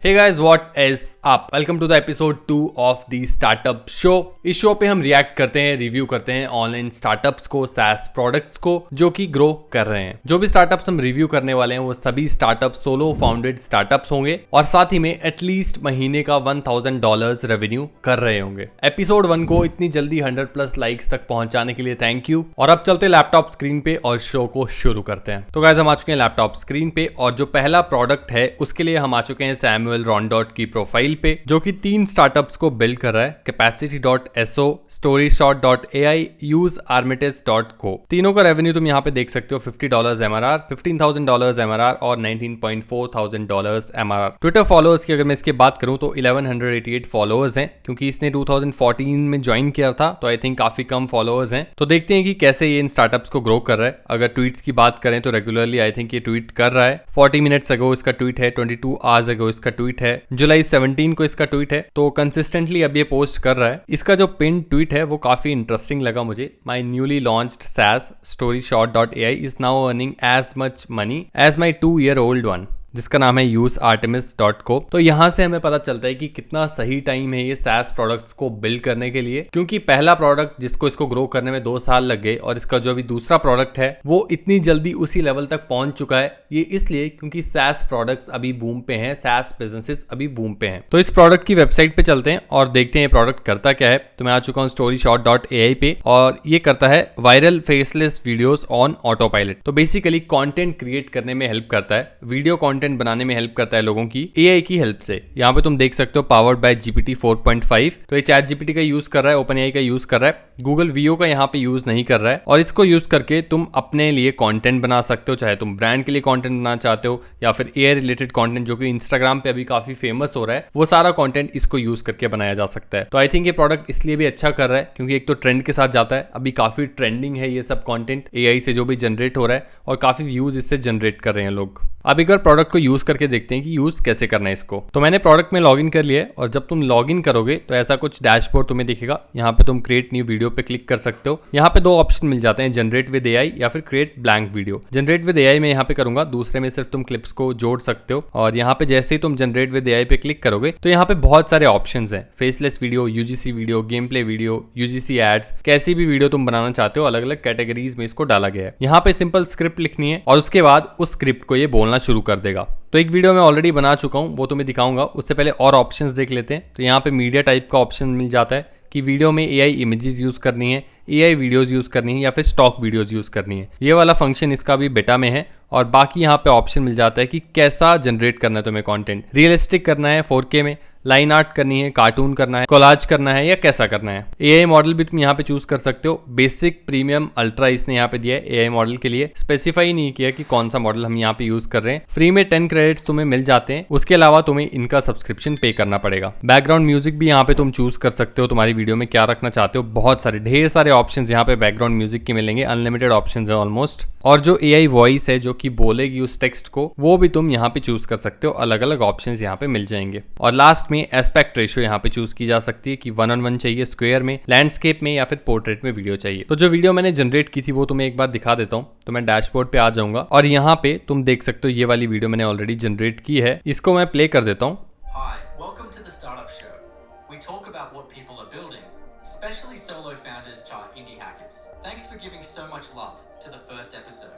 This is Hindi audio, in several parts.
Hey guys, what is up? Welcome to the episode 2 of the Startup Show. इस शो पे हम रिएक्ट करते हैं, रिव्यू करते हैं ऑनलाइन स्टार्टअप्स को, SaaS प्रोडक्ट्स को जो कि ग्रो कर रहे हैं। जो भी स्टार्टअप्स हम रिव्यू करने वाले हैं वो सभी स्टार्टअप सोलो फाउंडेड स्टार्टअप्स होंगे और साथ ही में एटलीस्ट महीने का $1000 रेवेन्यू कर रहे होंगे। एपिसोड 1 को इतनी जल्दी 100+ लाइक्स तक पहुंचाने के लिए थैंक यू। और अब चलते लैपटॉप स्क्रीन पे और शो को शुरू करते हैं। तो गाइस हम आ चुके हैं लैपटॉप स्क्रीन पे और जो पहला प्रोडक्ट है उसके लिए हम आ चुके हैं सैमुअल रॉन्डॉट की प्रोफाइल पे, जो कि 3 स्टार्टअप्स को बिल्ड कर रहा है। Capacity.so, Storyshot.ai, usearmitage.co। तीनों का रेवेन्यू तुम यहाँ पे देख सकते हो, $50 MRR, $15,000 MRR और $19,400 MRR। ट्विटर फॉलोअर्स की अगर मैं इसकी बात करूँ तो 1188 फॉलोअर्स हैं, क्योंकि इसने 2014 में ज्वाइन किया था, तो आई थिंक काफी कम फॉलोअर्स हैं। तो देखते हैं कि कैसे ये इन स्टार्टअप्स को ग्रो कर रहा है। अगर ट्वीट्स की बात करें तो रेगुलरली आई थिंक ये ट्वीट कर रहा है। 40 मिनट्स अगो इसका ट्वीट है, 22 आवर्स अगो इसका ट्वीट है, जुलाई 17 को इसका ट्वीट है। तो कंसिस्टेंटली अब ये पोस्ट कर रहा है। इसका जो पिन ट्वीट है वो काफी इंटरेस्टिंग लगा मुझे। My newly launched SaaS Storyshot.ai is now earning as much money as my 2-year-old one, जिसका नाम है usearmitage.co। तो यहाँ से हमें पता चलता है कि कितना सही टाइम है ये SaaS प्रोडक्ट्स को बिल्ड करने के लिए, क्योंकि पहला प्रोडक्ट जिसको इसको ग्रो करने में 2 साल लग गए और इसका जो अभी दूसरा प्रोडक्ट है वो इतनी जल्दी उसी लेवल तक पहुंच चुका है। ये इसलिए क्योंकि SaaS प्रोडक्ट्स अभी बूम पे हैं, SaaS बिजनेसेस अभी बूम पे हैं। तो इस प्रोडक्ट की वेबसाइट पे चलते हैं और देखते हैं ये प्रोडक्ट करता क्या है। तो मैं आ चुका हूँ Storyshot.ai पे और ये करता है viral faceless videos on auto pilot. तो बेसिकली कंटेंट क्रिएट करने में हेल्प करता है, वीडियो कंटेंट बनाने में हेल्प करता है लोगों की AI की हेल्प से। यहाँ पे तुम देख सकते हो पावर्ड बाय GPT 4.5। तो ये ChatGPT का यूज कर रहा है, OpenAI का यूज कर रहा है, Google VO का यहाँ पे यूज नहीं कर रहा है। और इसको यूज करके तुम अपने लिए कंटेंट बना सकते हो, चाहे तुम ब्रांड के लिए कंटेंट बनाना चाहते हो या फिर AI रिलेटेड कंटेंट जो कि इंस्टाग्राम पे अभी काफी फेमस हो रहा है, वो सारा कंटेंट इसको यूज करके बनाया जा सकता है। तो आई थिंक ये प्रोडक्ट इसलिए भी अच्छा कर रहा है क्योंकि एक तो ट्रेंड के साथ जाता है, अभी काफी ट्रेंडिंग है ये सब कंटेंट AI से जो भी जनरेट हो रहा है और काफी व्यूज इससे जनरेट कर रहे हैं लोग। अब एक बार प्रोडक्ट को यूज करके देखते हैं कि यूज कैसे करना है इसको। तो मैंने प्रोडक्ट में लॉगिन कर लिया है और जब तुम लॉगिन करोगे तो ऐसा कुछ डैशबोर्ड तुम्हें दिखेगा। यहाँ पे तुम क्रिएट न्यू वीडियो पे क्लिक कर सकते हो। यहाँ पे 2 ऑप्शन मिल जाते हैं, जनरेट विद AI या फिर create blank video. Generate with AI में यहाँ पे करूंगा, दूसरे में सिर्फ तुम क्लिप्स को जोड़ सकते हो। और यहाँ पे जैसे ही तुम जनरेट विद AI पे क्लिक करोगे तो यहाँ पे बहुत सारे ऑप्शंस हैं, faceless video, UGC video, game play video, UGC ads, कैसी भी वीडियो तुम बनाना चाहते हो, अलग अलग कैटेगरीज में इसको डाला गया है। यहाँ पे सिंपल स्क्रिप्ट लिखनी है और उसके बाद उस स्क्रिप्ट को ये बोलना शुरू कर देगा। तो एक वीडियो मैं ऑलरेडी बना चुका हूँ, वो तुम्हें दिखाऊंगा। उससे पहले और ऑप्शंस देख लेते हैं। तो यहाँ पे मीडिया टाइप का ऑप्शन मिल जाता है कि वीडियो में AI इमेजेस यूज करनी है, AI वीडियोस यूज करनी है या फिर स्टॉक वीडियोस यूज करनी है। ये वाला फंक्शन इसका भी बेटा में है। और बाकी यहाँ पे ऑप्शन मिल जाता है कि कैसा जनरेट करना है तुम्हें कंटेंट, रियलिस्टिक करना है 4K में, लाइन आर्ट करनी है, कार्टून करना है, कोलाज करना है या कैसा करना है। AI मॉडल भी तुम यहाँ पे चूज कर सकते हो। बेसिक, प्रीमियम, अल्ट्रा इसने यहाँ पे दिया है AI मॉडल के लिए। स्पेसिफाई नहीं किया कि कौन सा मॉडल हम यहाँ पे यूज कर रहे हैं। फ्री में 10 क्रेडिट्स तुम्हें मिल जाते हैं, उसके अलावा तुम्हें इनका सब्सक्रिप्शन पे करना पड़ेगा। बैकग्राउंड म्यूजिक भी यहाँ पे तुम चूज कर सकते हो, तुम्हारी वीडियो में क्या रखना चाहते हो। बहुत सारे ढेर सारे ऑप्शन यहाँ पे बैकग्राउंड म्यूजिक के मिलेंगे, अनलिमिटेड ऑप्शन है ऑलमोस्ट। और जो AI वॉइस है जो कि बोलेगी उस टेक्स्ट को, वो भी तुम यहाँ पे चूज कर सकते हो। अलग अलग ऑप्शंस यहाँ पे मिल जाएंगे। और लास्ट में एस्पेक्ट रेशियो यहाँ पे चूज की जा सकती है कि 1:1 चाहिए, स्क्वायर में, लैंडस्केप में या फिर पोर्ट्रेट में वीडियो चाहिए। तो जो वीडियो मैंने जनरेट की थी वो तुम्हें एक बार दिखा देता हूँ। तो मैं डैशबोर्ड पे आ जाऊंगा और यहाँ पे तुम देख सकते हो ये वाली वीडियो मैंने ऑलरेडी जनरेट की है। इसको मैं प्ले कर देता हूँ।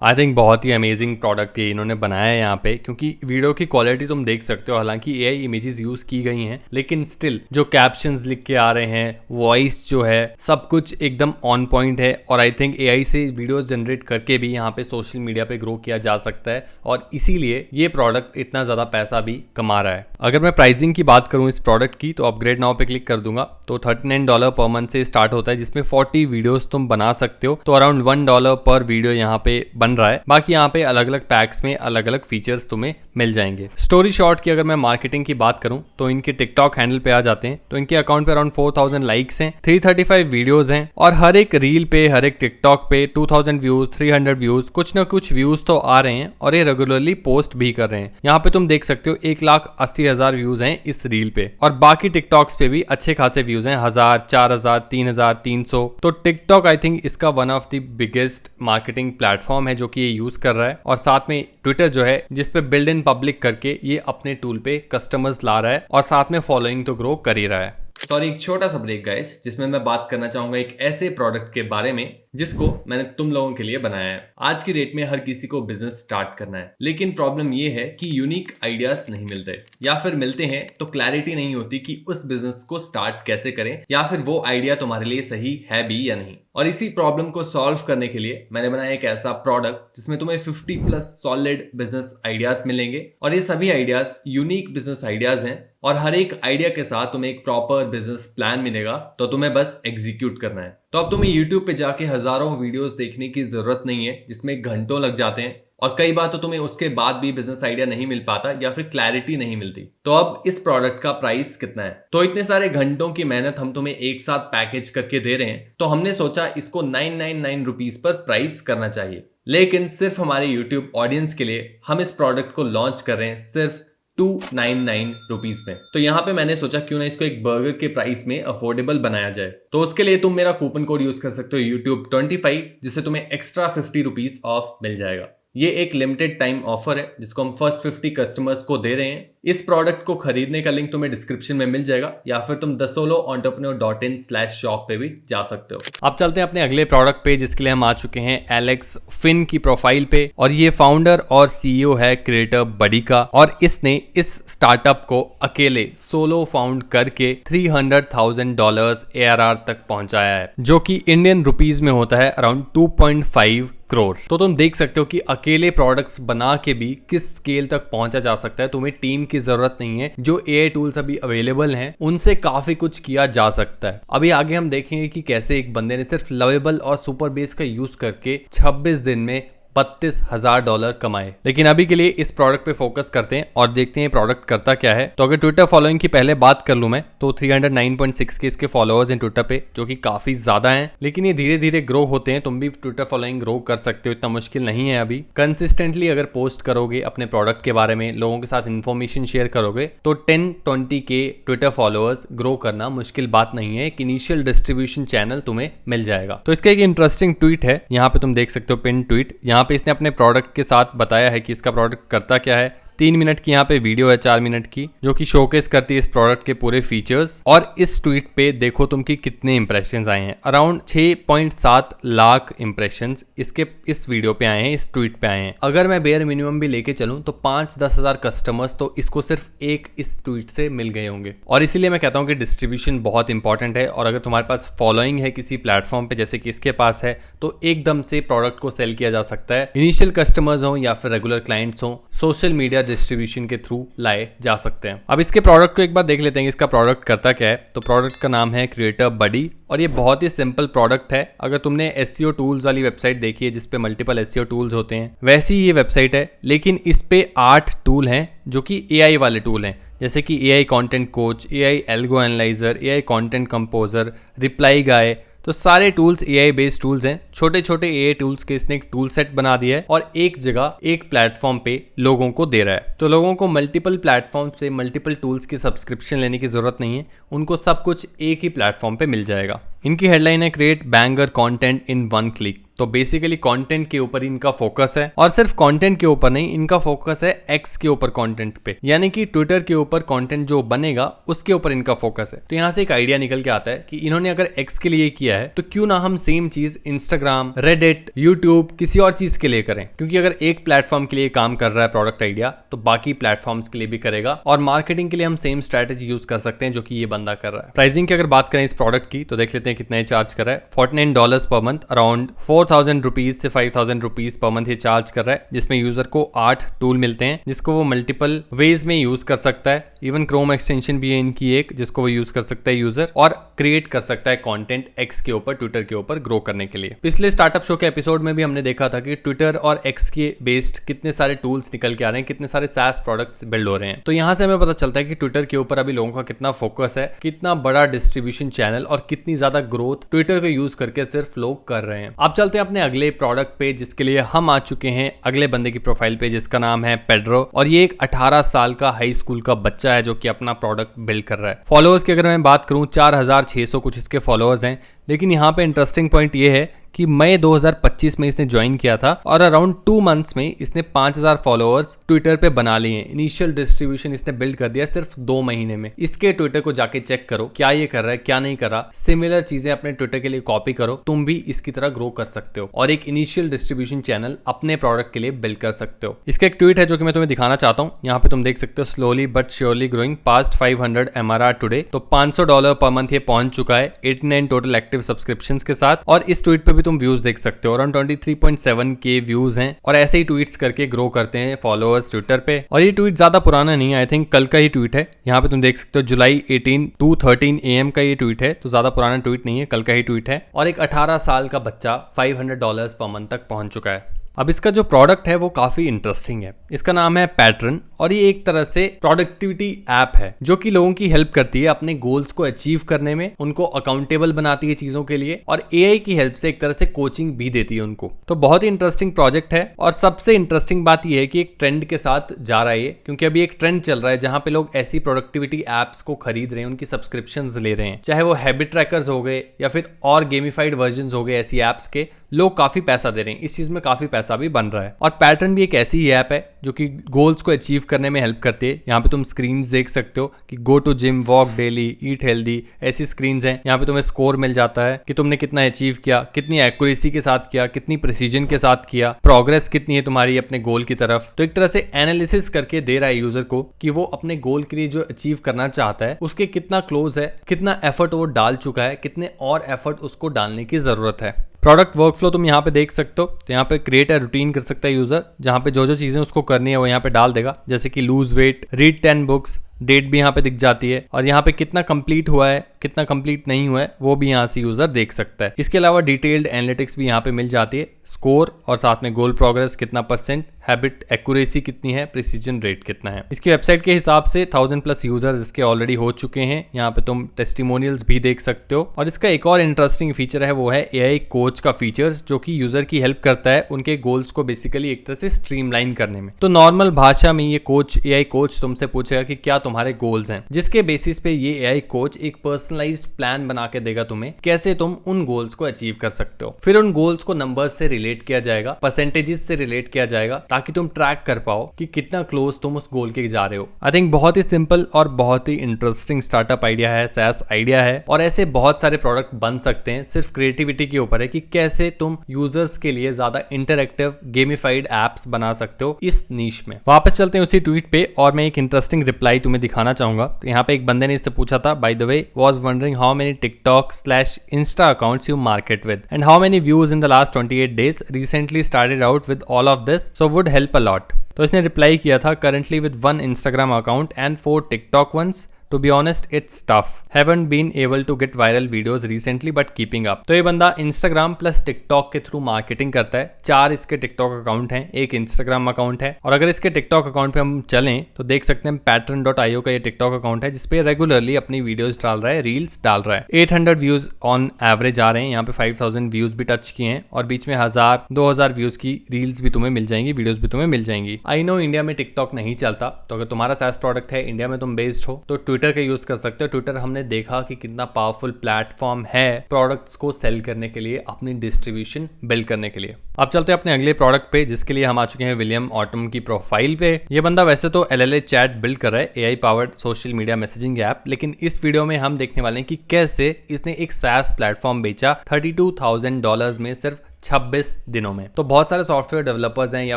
आई थिंक बहुत ही अमेजिंग प्रोडक्ट ये इन्होंने बनाया है यहाँ पे, क्योंकि वीडियो की क्वालिटी तुम देख सकते हो। हालांकि AI इमेजेस यूज की गई हैं, लेकिन स्टिल जो कैप्शंस लिख के आ रहे हैं, वॉइस जो है, सब कुछ एकदम ऑन पॉइंट है। और आई थिंक AI से वीडियोस जनरेट करके भी यहाँ पे सोशल मीडिया पे ग्रो किया जा सकता है और इसीलिए ये प्रोडक्ट इतना ज्यादा पैसा भी कमा रहा है। अगर मैं प्राइसिंग की बात करूँ इस प्रोडक्ट की तो अपग्रेड नाउ पे क्लिक कर दूंगा तो $39 पर मंथ से स्टार्ट होता है, जिसमें 40 वीडियोस तुम बना सकते हो। तो अराउंड $1 पर वीडियो यहाँ पे बन रहा है। बाकी यहाँ पे अलग अलग पैक्स में अलग अलग फीचर्स तुम्हें मिल जाएंगे। स्टोरी शॉट की अगर मैं मार्केटिंग की बात करूं तो इनके टिकटॉक हैंडल पे आ जाते हैं तो इनके अकाउंट पे अराउंड 4000 लाइक्स हैं, 335 वीडियोस हैं और हर एक रील पे, हर एक टिकटॉक पे 2000 व्यूज, 300 व्यूज, कुछ ना कुछ व्यूज तो आ रहे हैं और ये रेगुलरली पोस्ट भी कर रहे हैं। यहाँ पे तुम देख सकते हो 1,80,000 व्यूज हैं इस रील पे और बाकी टिकटॉक्स पे भी अच्छे खासे व्यूज हैं, 1000, 4000, 3300। तो टिकटॉक आई थिंक इसका one of the biggest marketing platform है जो कि ये यूज कर रहा है। और साथ में ट्विटर जो है जिसपे बिल्ड इन पब्लिक करके ये अपने टूल पे कस्टमर्स ला रहा है और साथ में फॉलोइंग तो ग्रो कर ही रहा है। सॉरी, एक छोटा सा ब्रेक गाइस, जिसमें मैं बात करना चाहूंगा एक ऐसे प्रोडक्ट के बारे में जिसको मैंने तुम लोगों के लिए बनाया है। आज की डेट में हर किसी को बिजनेस स्टार्ट करना है, लेकिन प्रॉब्लम ये है कि यूनिक आइडियाज नहीं मिलते, या फिर मिलते हैं तो क्लैरिटी नहीं होती कि उस बिजनेस को स्टार्ट कैसे करें, या फिर वो आइडिया तुम्हारे लिए सही है भी या नहीं। और इसी प्रॉब्लम को सॉल्व करने के लिए मैंने बनाया एक ऐसा प्रोडक्ट जिसमें तुम्हें 50+ सॉलिड बिजनेस आइडियाज मिलेंगे, और ये सभी आइडियाज यूनिक बिजनेस आइडियाज हैं, और हर एक आइडिया के साथ तुम्हें एक प्रॉपर बिजनेस प्लान मिलेगा, तो तुम्हें बस एग्जीक्यूट करना है। तो अब तुम्हें YouTube पे जाके हजारों वीडियोस देखने की जरूरत नहीं है जिसमें घंटों लग जाते हैं, और कई बार तो तुम्हें उसके बाद भी बिजनेस आइडिया नहीं मिल पाता या फिर क्लैरिटी नहीं मिलती। तो अब इस प्रोडक्ट का प्राइस कितना है? तो इतने सारे घंटों की मेहनत हम तुम्हें एक साथ पैकेज करके दे रहे हैं, तो हमने सोचा इसको 999 रुपीज पर प्राइस करना चाहिए। लेकिन सिर्फ हमारे यूट्यूब ऑडियंस के लिए हम इस प्रोडक्ट को लॉन्च कर रहे हैं सिर्फ 299 रुपीज में। तो यहाँ पे मैंने सोचा क्यों ना इसको एक बर्गर के प्राइस में अफोर्डेबल बनाया जाए। तो उसके लिए तुम मेरा कूपन कोड यूज कर सकते हो YouTube 25, जिससे तुम्हें एक्स्ट्रा 50 रुपीज ऑफ मिल जाएगा। ये एक लिमिटेड टाइम ऑफर है जिसको हम फर्स्ट 50 कस्टमर्स को दे रहे हैं। इस प्रोडक्ट को खरीदने का लिंक तुम्हें डिस्क्रिप्शन में मिल जाएगा, या फिर तुम thesoloentrepreneur.in/shop पे भी जा सकते हो। अब चलते हैं अपने अगले प्रोडक्ट पे, जिसके लिए हम आ चुके हैं एलेक्स फिन की प्रोफाइल पे, और ये फाउंडर और सीईओ है क्रिएटर बडी का, और इसने इस स्टार्टअप को अकेले सोलो फाउंड करके $300,000 ARR तक पहुंचाया है, जो कि इंडियन रुपीज में होता है अराउंड 2.5 करोड़। तो तुम देख सकते हो कि अकेले प्रोडक्ट्स बना के भी किस स्केल तक पहुंचा जा सकता है। तुम्हें टीम की जरूरत नहीं है, जो AI टूल्स अभी अवेलेबल हैं उनसे काफी कुछ किया जा सकता है। अभी आगे हम देखेंगे कि कैसे एक बंदे ने सिर्फ लवेबल और सुपर बेस का यूज करके 26 दिन में $32,000 कमाए। लेकिन अभी के लिए इस प्रोडक्ट पे फोकस करते हैं और देखते हैं प्रोडक्ट करता क्या है। तो अगर ट्विटर फॉलोइंग की पहले बात कर लूं मैं, तो 309.6 के इसके फॉलोअर्स हैं ट्विटर पे, जो कि काफी ज्यादा हैं। लेकिन ये धीरे धीरे ग्रो होते हैं, तुम भी ट्विटर फॉलोइंग ग्रो कर सकते हो, इतना मुश्किल नहीं है। अभी कंसिस्टेंटली अगर पोस्ट करोगे अपने प्रोडक्ट के बारे में, लोगों के साथ इन्फॉर्मेशन शेयर करोगे, तो 10-20 के ट्विटर फॉलोअर्स ग्रो करना मुश्किल बात नहीं है। एक इनिशियल डिस्ट्रीब्यूशन चैनल तुम्हें मिल जाएगा। तो इसका एक इंटरेस्टिंग ट्वीट है, यहाँ पे तुम देख सकते हो पिन ट्वीट। यहाँ पे इसने अपने प्रोडक्ट के साथ बताया है कि इसका प्रोडक्ट करता क्या है। 3 मिनट की यहाँ पे वीडियो है, 4 मिनट की, जो कि शोकेस करती है इस प्रोडक्ट के पूरे फीचर्स। और इस ट्वीट पे देखो तुम कि कितने इंप्रेशंस आए हैं। अराउंड 6.7 लाख इंप्रेशंस इसके इस वीडियो पे आए हैं, इस ट्वीट पे आए हैं। अगर मैं बेयर मिनिमम भी लेके चलूं तो 5-10 हजार कस्टमर्स तो इसको सिर्फ एक इस ट्वीट से मिल गए होंगे। और इसीलिए मैं कहता हूँ कि डिस्ट्रीब्यूशन बहुत इंपॉर्टेंट है, और अगर तुम्हारे पास फॉलोइंग है किसी प्लेटफॉर्म पे, जैसे कि इसके पास है, तो एकदम से प्रोडक्ट को सेल किया जा सकता है। इनिशियल कस्टमर्स हो या फिर रेगुलर क्लाइंट्स हो, सोशल मीडिया डिस्ट्रीब्यूशन के थ्रू लाए जा सकते हैं। अब इसके प्रोडक्ट को एक बार देख लेते हैं, इसका प्रोडक्ट करता क्या है। तो प्रोडक्ट का नाम है क्रिएटर बडी, और ये बहुत ही सिंपल प्रोडक्ट है। अगर तुमने SEO टूल्स वाली वेबसाइट देखी है जिसपे मल्टीपल SEO टूल्स होते हैं, वैसी ये वेबसाइट है, लेकिन इस पे 8 टूल हैं जो कि AI वाले टूल हैं, जैसे कि AI content coach, AI algo analyser, AI content composer, reply guy. तो सारे टूल्स AI बेस्ड टूल्स हैं। छोटे छोटे AI टूल्स के इसने एक टूल सेट बना दिया है, और एक जगह एक प्लेटफॉर्म पे लोगों को दे रहा है। तो लोगों को मल्टीपल प्लेटफॉर्म से मल्टीपल टूल्स की सब्सक्रिप्शन लेने की जरूरत नहीं है, उनको सब कुछ एक ही प्लेटफॉर्म पे मिल जाएगा। इनकी हेडलाइन है create banger content in 1 click. तो बेसिकली कंटेंट के ऊपर इनका फोकस है, और सिर्फ कंटेंट के ऊपर नहीं, इनका फोकस है X के ऊपर कंटेंट पे, यानी कि ट्विटर के ऊपर कंटेंट जो बनेगा उसके ऊपर इनका फोकस है। तो यहाँ से एक आइडिया निकल के आता है कि इन्होंने अगर X के लिए किया है, तो क्यों ना हम सेम चीज इंस्टाग्राम, रेडिट, यूट्यूब, किसी और चीज के लिए करें। क्योंकि अगर एक प्लेटफॉर्म के लिए काम कर रहा है प्रोडक्ट आइडिया, तो बाकी प्लेटफॉर्म्स के लिए भी करेगा। और मार्केटिंग के लिए हम सेम स्ट्रेटेजी यूज कर सकते हैं जो कि ये बंदा कर रहा है। प्राइसिंग की अगर बात करें इस प्रोडक्ट की, तो देख लेते हैं कितना ये चार्ज कर रहा है। $49 पर मंथ, अराउंड 4,000 रुपीज से 5,000 रुपीज पर मंथ ये चार्ज कर रहा है, जिसमें यूजर को 8 टूल मिलते हैं जिसको वो मल्टीपल वेज में यूज कर सकता है। इवन क्रोम एक्सटेंशन भी है इनकी एक, जिसको वो यूज कर सकता है यूजर, और क्रिएट कर सकता है कंटेंट X के ऊपर, ट्विटर के ऊपर ग्रो करने के लिए। पिछले स्टार्टअप शो के एपिसोड में भी हमने देखा था कि ट्विटर और X के बेस्ड कितने सारे टूल्स निकल के आ रहे हैं, कितने सारे SaaS प्रोडक्ट्स बिल्ड हो रहे हैं। तो यहाँ से हमें पता चलता है कि ट्विटर के ऊपर अभी लोगों का कितना फोकस है, कितना बड़ा डिस्ट्रीब्यूशन चैनल और कितनी ज्यादा ग्रोथ ट्विटर को यूज करके सिर्फ लोग कर रहे हैं। अब चलते हैं अपने अगले प्रोडक्ट पे, जिसके लिए हम आ चुके हैं अगले बंदे की प्रोफाइल पे, जिसका नाम है पेड्रो, और ये एक 18 साल का हाई स्कूल का बच्चा है जो कि अपना प्रोडक्ट बिल्ड कर रहा है। फॉलोअर्स की अगर मैं बात करूं, 4,600 कुछ इसके फॉलोअर्स हैं, लेकिन यहाँ पे इंटरेस्टिंग पॉइंट ये है कि मई 2025 में इसने ज्वाइन किया था और अराउंड 2 मंथ्स में इसने 5000 फॉलोअर्स ट्विटर पे बना लिए हैं। इनिशियल डिस्ट्रीब्यूशन इसने बिल्ड कर दिया सिर्फ 2 महीने में। इसके ट्विटर को जाके चेक करो क्या ये कर रहा है क्या नहीं कर रहा। सिमिलर चीजें अपने ट्विटर के लिए कॉपी करो, तुम भी इसकी तरह ग्रो कर सकते हो और एक इनिशियल डिस्ट्रीब्यूशन चैनल अपने प्रोडक्ट के लिए बिल्ड कर सकते हो। इसका एक ट्वीट है जो कि मैं तुम्हें दिखाना चाहता हूँ। यहाँ पे तुम देख सकते हो slowly but surely growing past 500 MRR today. तो $500 पर मंथ ये पहुंच चुका है 89 टोटल एक्टिव सब्सक्रिप्शंस के साथ। और इस ट्वीट पे भी तुम व्यूज देख सकते हो, अराउंड 23.7K व्यूज हैं। और ऐसे ही ट्वीट्स करके ग्रो करते हैं फॉलोअर्स ट्विटर पे। और ये ट्वीट ज्यादा पुराना नहीं है, आई थिंक कल का ही ट्वीट है। यहाँ पे तुम देख सकते हो जुलाई 18 2:13 AM का ये ट्वीट है, तो ज्यादा पुराना ट्वीट नहीं है, कल का ही ट्वीट है। और एक 18 साल का बच्चा $500 पर मंथ तक पहुंच चुका है। अब इसका जो प्रोडक्ट है वो काफी इंटरेस्टिंग है। इसका नाम है पैटर्न और ये एक तरह से प्रोडक्टिविटी ऐप है जो कि लोगों की हेल्प करती है अपने गोल्स को अचीव करने में, उनको अकाउंटेबल बनाती है चीजों के लिए और एआई की हेल्प से एक तरह से कोचिंग भी देती है उनको। तो बहुत ही इंटरेस्टिंग प्रोजेक्ट है। और सबसे इंटरेस्टिंग बात यह है कि एक ट्रेंड के साथ जा रहा है ये, क्योंकि अभी एक ट्रेंड चल रहा है जहां पे लोग ऐसी प्रोडक्टिविटी एप्स को खरीद रहे हैं, उनकी सब्सक्रिप्शंस ले रहे हैं, चाहे वो हैबिट ट्रैकर्स हो गए या फिर और गेमिफाइड वर्जन हो गए ऐसी एप्स के। लोग काफी पैसा दे रहे हैं, इस चीज में काफी पैसा भी बन रहा है। और पैटर्न भी एक ऐसी ही ऐप है जो कि गोल्स को अचीव करने में हेल्प करती है। यहाँ पे तुम स्क्रीन्स देख सकते हो कि go to gym, walk daily, eat healthy, ऐसी स्क्रीन्स हैं। यहाँ पे तुम्हें स्कोर मिल जाता है कि तुमने कितना अचीव किया, कितनी एक्यूरेसी के साथ किया, कितनी प्रिसीजन के साथ किया, प्रोग्रेस कितनी है तुम्हारी अपने गोल की तरफ। तो एक तरह से एनालिसिस करके दे रहा है यूजर को कि वो अपने गोल के लिए जो अचीव करना चाहता है उसके कितना क्लोज है, कितना एफर्ट वो डाल चुका है, कितने और एफर्ट उसको डालने की जरूरत है। प्रोडक्ट वर्कफ्लो तुम यहाँ पे देख सकते हो। तो यहाँ पे क्रिएट अ रूटीन कर सकता है यूजर, जहाँ पे जो जो चीजें उसको करनी है वो यहाँ पे डाल देगा, जैसे कि lose weight, read 10 books, date भी यहाँ पे दिख जाती है और यहाँ पे कितना कंप्लीट हुआ है कितना कंप्लीट नहीं हुआ है वो भी यहाँ से यूजर देख सकता है। इसके अलावा डिटेल्ड एनालिटिक्स भी यहाँ पे मिल जाती है, स्कोर और साथ में गोल प्रोग्रेस कितना %, हैबिट एक्यूरेसी कितनी है, प्रिसीजन रेट कितना है। इसकी वेबसाइट के हिसाब से 1000+ यूजर्स इसके ऑलरेडी हो चुके हैं। यहाँ पे तुम टेस्टिमोनियल्स भी देख सकते हो। और इसका एक और इंटरेस्टिंग फीचर है वो है एआई कोच का फीचर्स, जो कि यूजर की हेल्प करता है उनके गोल्स को बेसिकली एक तरह से स्ट्रीमलाइन करने में। तो नॉर्मल भाषा में ये कोच, एआई कोच तुमसे पूछेगा कि क्या तुम्हारे गोल्स हैं, जिसके बेसिस पे ये एआई कोच एक पर्सनलाइज्ड प्लान बना के देगा तुम्हें कैसे तुम उन गोल्स को अचीव कर सकते हो। फिर उन गोल्स को नंबर्स से रिलेट किया जाएगा, परसेंटेजेस से रिलेट किया जाएगा, ताकि तुम ट्रैक कर पाओ कि कितना क्लोज तुम उस गोल के जा रहे हो। आई थिंक बहुत ही सिंपल और बहुत ही इंटरेस्टिंग स्टार्टअप आइडिया है, सैस आइडिया है। और ऐसे बहुत सारे प्रोडक्ट बन सकते हैं, सिर्फ क्रिएटिविटी के ऊपर है कि कैसे तुम यूजर्स के लिए ज्यादा इंटरैक्टिव गेमिफाइड एप्स बना सकते हो इस नीश में। वापस चलते हैं उसी ट्वीट पे और मैं एक इंटरेस्टिंग रिप्लाई तुम्हें दिखाना चाहूंगा। तो यहाँ पे एक बंदे ने इससे पूछा था, by the way was wondering how many TikTok/Insta accounts you market with and how many views in the last 28 days, recently started out with all of this, so would help a lot. तो इसने रिप्लाई किया था, currently with 1 Instagram account and 4 TikTok ones. To be honest, it's tough. Haven't been able to get viral videos recently, but keeping up. तो ये बंदा Instagram प्लस TikTok के थ्रू मार्केटिंग करता है। 4 इसके TikTok अकाउंट हैं, एक Instagram अकाउंट है। और अगर इसके TikTok अकाउंट पे हम चलें तो देख सकते हैं pattern.io का ये TikTok अकाउंट है, जिसपे रेगुलरली अपनी वीडियोस डाल रहा है, रील्स डाल रहा है। 800 व्यूज ऑन एवरेज आ रहे हैं। यहाँ पे 5000 व्यूज भी टच किए हैं और बीच में 1000-2000 व्यूज की रील्स भी तुम्हें मिल जाएंगी, वीडियोस भी तुम्हें मिल जाएंगी। आई नो इंडिया में TikTok नहीं चलता, तो अगर तुम्हारा SaaS प्रोडक्ट है, इंडिया में तुम बेस्ड हो, तो ट्विटर का यूज कर सकते हो। ट्विटर हमने देखा कि कितना पावरफुल प्लेटफॉर्म है प्रोडक्ट्स को सेल करने के लिए, अपनी डिस्ट्रीब्यूशन बिल्ड करने के लिए। अब चलते हैं अपने अगले प्रोडक्ट पे, जिसके लिए हम आ चुके हैं विलियम ऑटम की प्रोफाइल पे। ये बंदा वैसे तो LLA चैट बिल्ड कर रहा है, AI powered social media messaging app, लेकिन इस वीडियो में हम देखने वाले हैं कि कैसे इसने एक SaaS प्लेटफॉर्म बेचा $32,000 में सिर्फ 26 दिनों में। तो बहुत सारे सॉफ्टवेयर डेवलपर्स हैं या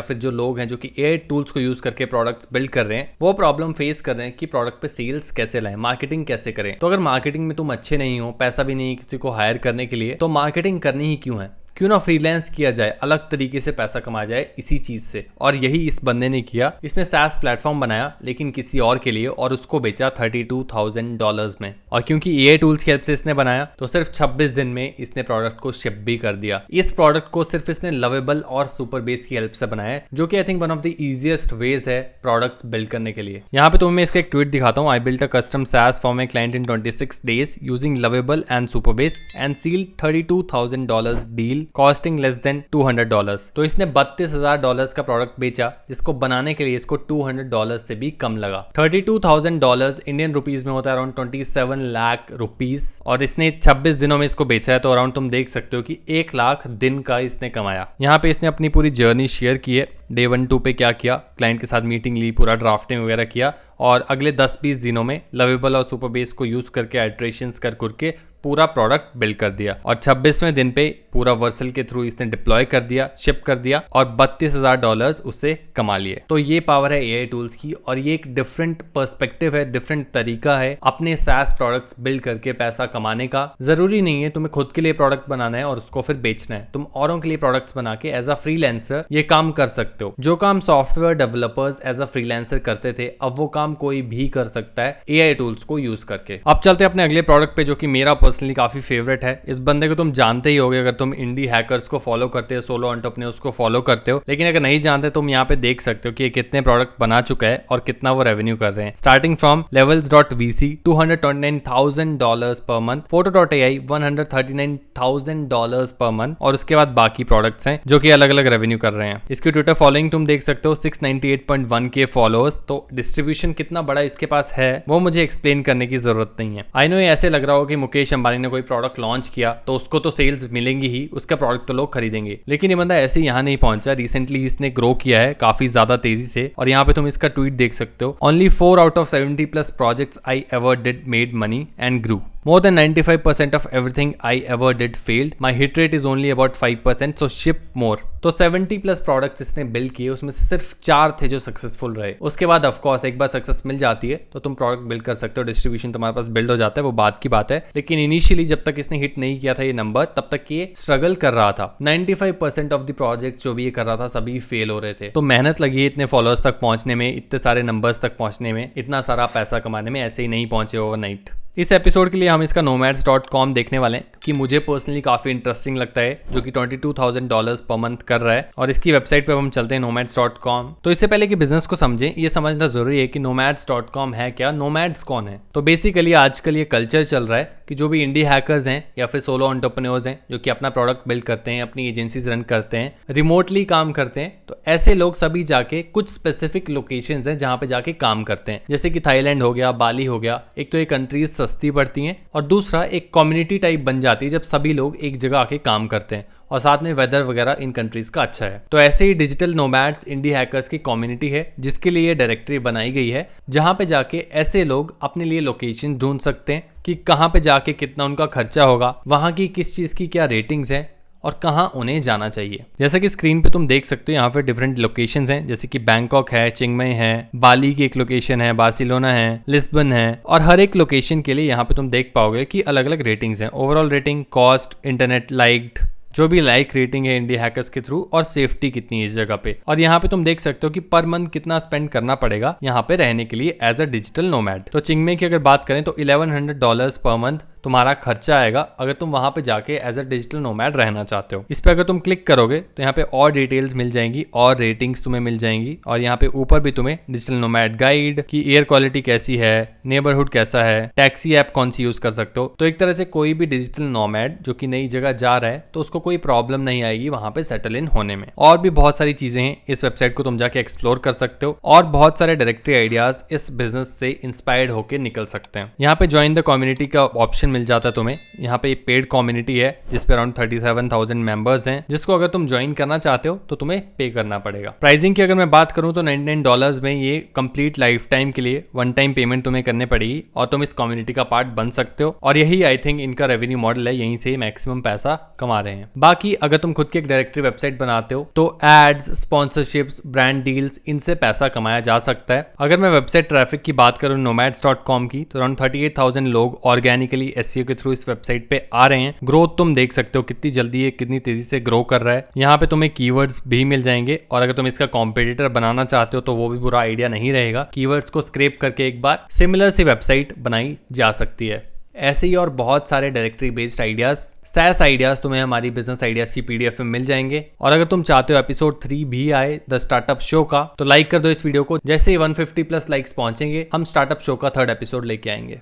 फिर जो लोग हैं जो कि एआई टूल्स को यूज करके प्रोडक्ट्स बिल्ड कर रहे हैं, वो प्रॉब्लम फेस कर रहे हैं कि प्रोडक्ट पे सेल्स कैसे लाएं, मार्केटिंग कैसे करें। तो अगर मार्केटिंग में तुम अच्छे नहीं हो, पैसा भी नहीं है किसी को हायर करने के लिए, तो मार्केटिंग करनी ही क्यों है? क्यों ना फ्रीलांस किया जाए, अलग तरीके से पैसा कमाया जाए इसी चीज से। और यही इस बंदे ने किया। इसने SaaS प्लेटफॉर्म बनाया लेकिन किसी और के लिए, और उसको बेचा $32,000 में। और क्योंकि एआई टूल्स की हेल्प से इसने बनाया, तो सिर्फ 26 दिन में इसने प्रोडक्ट को शिप भी कर दिया। इस प्रोडक्ट को सिर्फ इसने लवेबल और सुपर बेस की हेल्प से बनाया है, जो कि I think one of the easiest ways है प्रोडक्ट्स बिल्ड करने के लिए। यहाँ पे तुम्हें मैं इसका एक ट्वीट दिखाता हूँ। I built a custom SaaS for my client in 26 days using Lovable and Supabase and sealed $32,000 deal deal costing less than $200। तो इसने $32,000 का प्रोडक्ट बेचा, जिसको बनाने के लिए इसको $200 से भी कम लगा। $32,000 इंडियन रुपीज में होता है अराउंड 27 लाख रुपीज, और इसने 26 दिनों में इसको बेचा है। तो अराउंड तुम देख सकते हो कि 1 लाख दिन का इसने कमाया। यहाँ पे इसने अपनी पूरी जर्नी शेयर की है, डे 1 2 पे क्या किया, क्लाइंट के साथ मीटिंग ली, पूरा ड्राफ्टिंग वगैरह किया, और अगले 10-20 दिनों में लवेबल और सुपरबेस को यूज करके इटरेशंस करके पूरा प्रोडक्ट बिल्ड कर दिया, और 26वें दिन पे पूरा वर्सल के थ्रू इसने डिप्लॉय कर दिया, शिप कर दिया, और $32,000 उससे कमा लिए। तो ये पावर है एआई टूल्स की, और ये एक डिफरेंट पर्सपेक्टिव है, डिफरेंट तरीका है अपने SaaS प्रोडक्ट्स बिल्ड करके पैसा कमाने का। जरूरी नहीं है तुम्हें खुद के लिए प्रोडक्ट बनाना है और उसको फिर बेचना है, तुम औरों के लिए प्रोडक्ट्स बना के एज अ फ्रीलांसर ये काम कर सकते हो। जो काम software developers as a freelancer करते थे, अब वो काम कोई भी कर सकता है एआई टूल्स को यूज करके। अब चलते हैं अपने अगले प्रोडक्ट पे, जो कि मेरा पर्सनली काफी फेवरेट है। इस बंदे को तुम जानते ही होगे अगर तुम इंडी हैकर्स को फॉलो करते हो, सोलो एंटरप्रेन्योर्स को फॉलो करते हो। लेकिन अगर नहीं जानते तुम यहाँ पे देख सकते हो कि ये कितने प्रोडक्ट बना चुका है और कितना वो रेवेन्यू कर रहे हैं। Starting from levels.vc $229,000 per month, photo.ai $139,000 per month, और उसके बाद बाकी प्रोडक्ट्स हैं जो कि अलग अलग रेवेन्यू कर रहे हैं। इसकी ट्विटर फॉलोइंग तुम देख सकते हो 698.1K फॉलोअर्स। तो डिस्ट्रीब्यूशन कितना बड़ा इसके पास है वो मुझे एक्सप्लेन करने की जरूरत नहीं है। आई नो ये ऐसे लग रहा हो कि मुकेश अंबानी ने कोई प्रोडक्ट लॉन्च किया तो उसको तो सेल्स मिलेंगी ही, उसका प्रोडक्ट तो लोग खरीदेंगे, लेकिन ये बंदा ऐसे यहाँ नहीं पहुंचा। रिसेंटली इसने ग्रो किया है काफी ज्यादा तेजी से, और यहाँ पे तुम इसका ट्वीट देख सकते हो, only 4 out of 70+ projects I ever did made money and grew. More than 95% of everything I ever did failed. My hit rate is only about 5%, so ship more. तो 70+ प्रोडक्ट्स इसने बिल्ड किए, उसमें से सिर्फ 4 थे जो सक्सेसफुल रहे। उसके बाद ऑफ कोर्स एक बार सक्सेस मिल जाती है तो तुम प्रोडक्ट बिल्ड कर सकते हो, डिस्ट्रीब्यूशन तुम्हारे पास बिल्ड हो जाता है, वो बात की बात है। लेकिन इनिशियली जब तक इसने हिट नहीं किया था ये नंबर, तब तक ये स्ट्रगल कर रहा था। 95% ऑफ द प्रोजेक्ट्स जो भी ये कर रहा था सभी फेल हो रहे थे। तो मेहनत लगी है इतने फॉलोअर्स तक पहुंचने में, इतने सारे नंबर्स तक पहुंचने में, इतना सारा पैसा कमाने में, ऐसे ही नहीं पहुंचे ओवरनाइट। इस एपिसोड के लिए हम इसका nomads.com देखने वाले हैं कि मुझे पर्सनली काफी इंटरेस्टिंग लगता है, जो कि $22,000 पर मंथ कर रहा है। और इसकी वेबसाइट पे हम चलते हैं nomads.com। तो इससे पहले कि बिजनेस को समझें ये समझना जरूरी है कि nomads.com है क्या, नोमैड्स कौन है। तो बेसिकली आजकल ये कल्चर चल रहा है कि जो भी इंडी हैकर्स हैं या फिर सोलो एंटरप्रेन्योर्स हैं जो कि अपना प्रोडक्ट बिल्ड करते हैं, अपनी एजेंसीज रन करते हैं, रिमोटली काम करते हैं, तो ऐसे लोग सभी जाके कुछ स्पेसिफिक लोकेशंस हैं जहां पे जाके काम करते हैं, जैसे कि थाईलैंड हो गया, बाली हो गया। एक तो ये कंट्रीज सस्ती पड़ती हैं, और दूसरा एक कम्युनिटी टाइप बन जाती है जब सभी लोग एक जगह आके काम करते हैं, और साथ में वेदर वगैरह इन कंट्रीज का अच्छा है। तो ऐसे ही डिजिटल नोमैड्स इंडी हैकर्स की कम्युनिटी है, जिसके लिए ये डायरेक्टरी बनाई गई है, जहां पे जाके ऐसे लोग अपने लिए लोकेशन ढूंढ सकते हैं कि कहां पे जाके कितना उनका खर्चा होगा, वहां की किस चीज की क्या रेटिंग्स है, और कहां उन्हें जाना चाहिए। जैसा कि स्क्रीन पे तुम देख सकते हो यहाँ पे डिफरेंट लोकेशंस हैं, जैसे कि बैंकॉक है, चिंगमई है, बाली की एक लोकेशन है, बार्सिलोना है, लिस्बन है, और हर एक लोकेशन के लिए यहाँ पे तुम देख पाओगे कि अलग अलग रेटिंग्स हैं। Overall rating, cost, internet liked, जो भी लाइक रेटिंग है इंडी हैकर्स के थ्रू, और सेफ्टी कितनी है इस जगह पे। और यहाँ पे तुम देख सकते हो कि पर मंथ कितना स्पेंड करना पड़ेगा यहाँ पे रहने के लिए एज अ डिजिटल नोमैड। तो चिंगमई की अगर बात करें तो $1,100 पर मंथ तुम्हारा खर्चा आएगा अगर तुम वहां पे जाके एज अ डिजिटल नोमैड रहना चाहते हो। इस पे अगर तुम क्लिक करोगे तो यहाँ पे और डिटेल्स मिल जाएंगी, और रेटिंग्स तुम्हें मिल जाएंगी, और यहाँ पे ऊपर भी तुम्हें डिजिटल नोमैड गाइड की एयर क्वालिटी कैसी है, नेबरहुड कैसा है, टैक्सी ऐप कौन सी यूज कर सकते हो। तो एक तरह से कोई भी डिजिटल नोमैड जो कि नई जगह जा रहा है तो उसको कोई प्रॉब्लम नहीं आएगी वहां पे सेटल इन होने में। और भी बहुत सारी चीजें हैं, इस वेबसाइट को तुम जाके एक्सप्लोर कर सकते हो, और बहुत सारे डायरेक्टरी आइडियाज इस बिजनेस से इंस्पायर्ड होकर निकल सकते हैं। यहाँ पे ज्वाइन द कम्युनिटी का ऑप्शन मिल जाता है तुम्हें। यहाँ पे पेड कम्युनिटी है जिसपे अराउंड 37,000 मेंबर्स हैं, जिसको अगर तुम ज्वाइन करना चाहते हो तो तुम्हें पे करना पड़ेगा। प्राइसिंग की अगर मैं बात करूं तो $99 में ये कंप्लीट लाइफ टाइम के लिए वन टाइम पेमेंट तुम्हें करनी पड़ेगी, और तुम इस कम्युनिटी का पार्ट बन सकते हो। और यही आई थिंक इनका रेवेन्यू मॉडल है, यहीं से मैक्सिमम पैसा कमा रहे हैं। बाकी अगर तुम खुद की एक डायरेक्टरी वेबसाइट बनाते हो तो एड्स, स्पॉन्सरशिप्स, ब्रांड डील्स, इनसे पैसा कमाया जा सकता है। अगर मैं वेबसाइट ट्रैफिक की बात करूं nomads.com की, तो अराउंड 38,000 लोग ऑर्गेनिकली SEO के थ्रू इस वेबसाइट पे आ रहे हैं। ग्रोथ तुम देख सकते हो कितनी जल्दी है, कितनी तेजी से ग्रो कर रहा है। यहाँ पे तुम्हें कीवर्ड्स भी मिल जाएंगे, और अगर तुम इसका कॉम्पिटिटर बनाना चाहते हो तो वो भी बुरा आइडिया नहीं रहेगा। कीवर्ड्स को स्क्रैप करके एक बार सिमिलर सी वेबसाइट बनाई जा सकती है। ऐसे ही और बहुत सारे directory based ideas, SaaS ideas तुम्हें हमारी बिजनेस आइडियाज की PDF में मिल जाएंगे। और अगर तुम चाहते हो एपिसोड 3 भी आए द स्टार्टअप शो का, तो लाइक कर दो इस वीडियो को। जैसे ही 150+ लाइक्स पहुंचेंगे हम स्टार्टअप शो का 3rd एपिसोड लेके आएंगे।